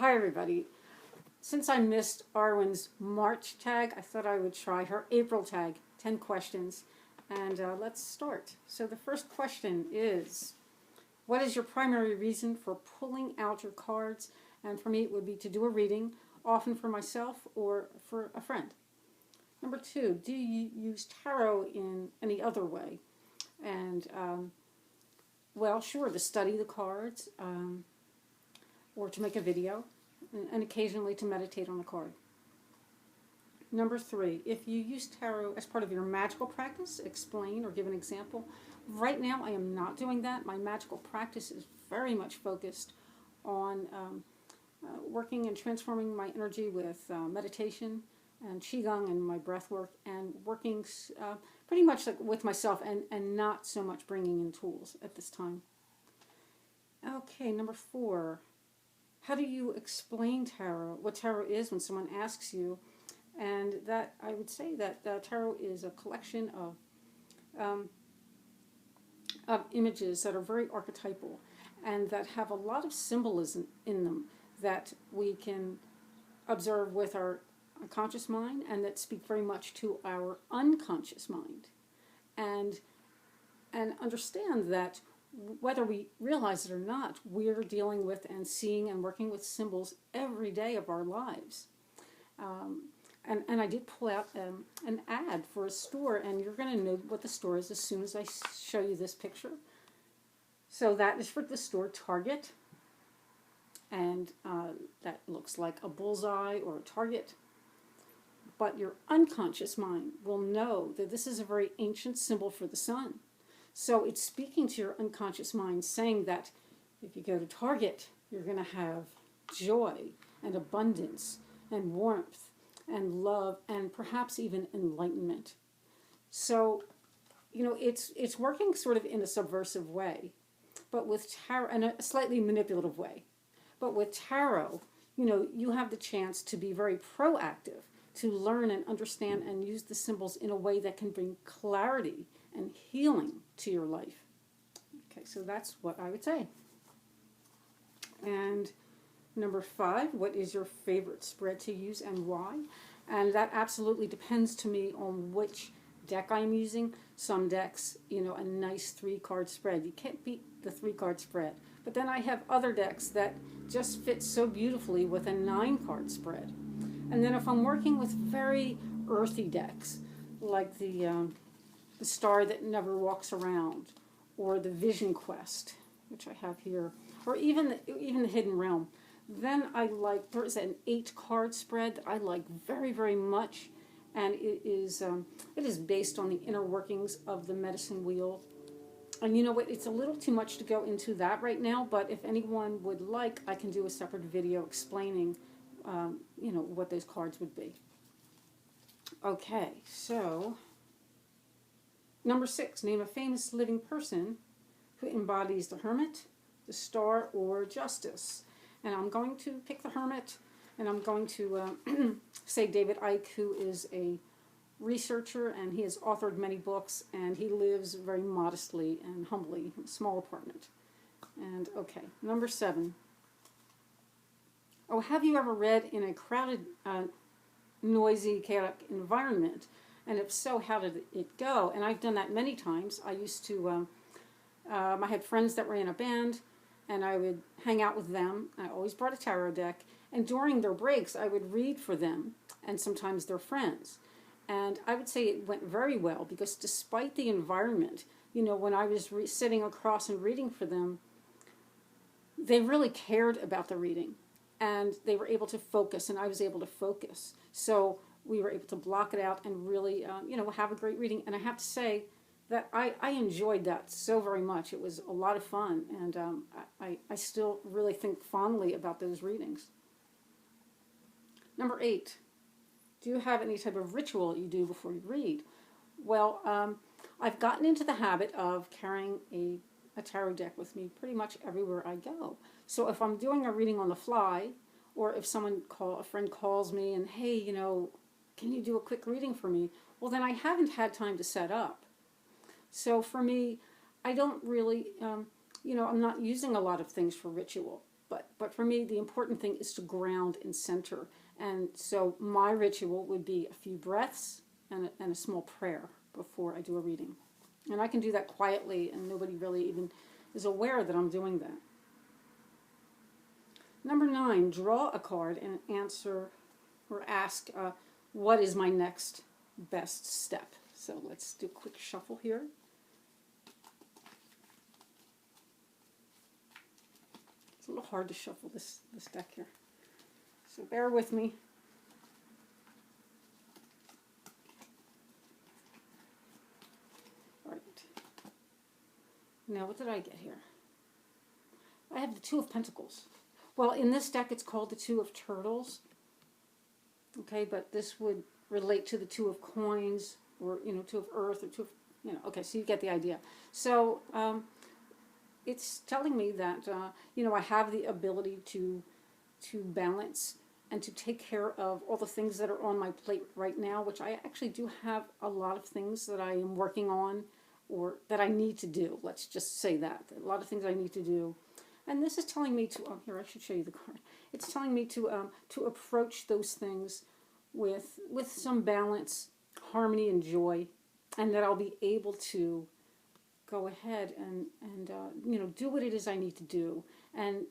Hi everybody. Since I missed Arwen's March tag, I thought I would try her April tag, 10 questions. And let's start. So the first question is, what is your primary reason for pulling out your cards? And for me it would be to do a reading, often for myself or for a friend. Number 2, do you use tarot in any other way? And well, sure, to study the cards, or to make a video, and occasionally to meditate on a card. Number 3, if you use tarot as part of your magical practice, explain or give an example. Right now I am not doing that. My magical practice is very much focused on working and transforming my energy with meditation and qigong and my breath work, and working pretty much like with myself, and not so much bringing in tools at this time. Okay, number 4. How do you explain tarot, what tarot is, when someone asks you? And that, I would say that tarot is a collection of images that are very archetypal and that have a lot of symbolism in them that we can observe with our conscious mind, and that speak very much to our unconscious mind. And understand that whether we realize it or not, we're dealing with and seeing and working with symbols every day of our lives. And I did pull out an ad for a store, and you're going to know what the store is as soon as I show you this picture. So that is for the store Target, and that looks like a bullseye or a target. But your unconscious mind will know that this is a very ancient symbol for the sun. So it's speaking to your unconscious mind, saying that if you go to Target, you're going to have joy and abundance and warmth and love and perhaps even enlightenment. So, you know, it's working sort of in a subversive way, but with tarot, and a slightly manipulative way. But with tarot, you know, you have the chance to be very proactive, to learn and understand and use the symbols in a way that can bring clarity and healing to your life. Okay, so that's what I would say. And number 5, what is your favorite spread to use and why? And that absolutely depends to me on which deck I'm using. Some decks, you know, a nice 3-card spread. You can't beat the 3-card spread. But then I have other decks that just fit so beautifully with a 9-card spread. And then if I'm working with very earthy decks, like the Star That Never Walks Around, or the Vision Quest, which I have here, or even the Hidden Realm, then I like, there is an 8-card spread that I like very, very much, and it is based on the inner workings of the medicine wheel. And you know what, it's a little too much to go into that right now, but if anyone would like, I can do a separate video explaining you know, what those cards would be. Okay, so number 6, name a famous living person who embodies the Hermit, the Star, or Justice. And I'm going to pick the Hermit, and I'm going to say David Icke, who is a researcher, and he has authored many books, and he lives very modestly and humbly in a small apartment. And okay, number 7. Oh, have you ever read in a crowded, noisy, chaotic environment? And if so, how did it go? And I've done that many times. I used to, I had friends that were in a band, and I would hang out with them. I always brought a tarot deck, and during their breaks, I would read for them, and sometimes their friends. And I would say it went very well, because despite the environment, you know, when I was sitting across and reading for them, they really cared about the reading. And they were able to focus, and I was able to focus. So we were able to block it out and really, you know, have a great reading. And I have to say that I enjoyed that so very much. It was a lot of fun, and I still really think fondly about those readings. Number 8, do you have any type of ritual you do before you read? Well, I've gotten into the habit of carrying a tarot deck with me pretty much everywhere I go. So if I'm doing a reading on the fly, or if a friend calls me and, hey, you know, can you do a quick reading for me? Well, then I haven't had time to set up. So for me, I don't really, you know, I'm not using a lot of things for ritual. But for me, the important thing is to ground and center. And so my ritual would be a few breaths and a small prayer before I do a reading. And I can do that quietly, and nobody really even is aware that I'm doing that. Number 9, draw a card and answer or ask, what is my next best step? So let's do a quick shuffle here. It's a little hard to shuffle this deck here, so bear with me. All right. Now, what did I get here? I have the Two of Pentacles. Well, in this deck, it's called the Two of Turtles. Okay, but this would relate to the Two of Coins, or, Two of Earth, or Two of, okay, so you get the idea. So, it's telling me that, I have the ability to balance and to take care of all the things that are on my plate right now, which I actually do have a lot of things that I am working on, or that I need to do. Let's just say that. A lot of things I need to do. And this is telling me to, here, I should show you the card. It's telling me to approach those things with some balance, harmony, and joy, and that I'll be able to go ahead and do what it is I need to do, and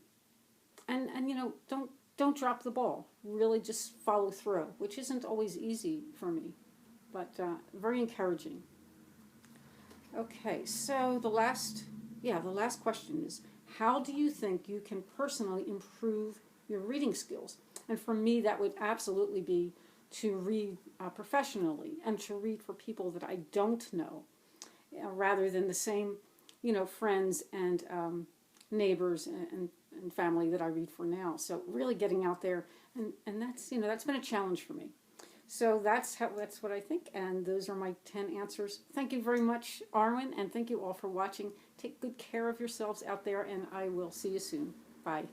don't drop the ball. Really, just follow through, which isn't always easy for me, but very encouraging. Okay, so the last question is, how do you think you can personally improve your reading skills? And for me, that would absolutely be to read professionally and to read for people that I don't know, rather than the same, friends and neighbors and family that I read for now. So really getting out there, and that's that's been a challenge for me. So that's what I think, and those are my 10 answers. Thank you very much, Arwen, and thank you all for watching. Take good care of yourselves out there, and I will see you soon. Bye.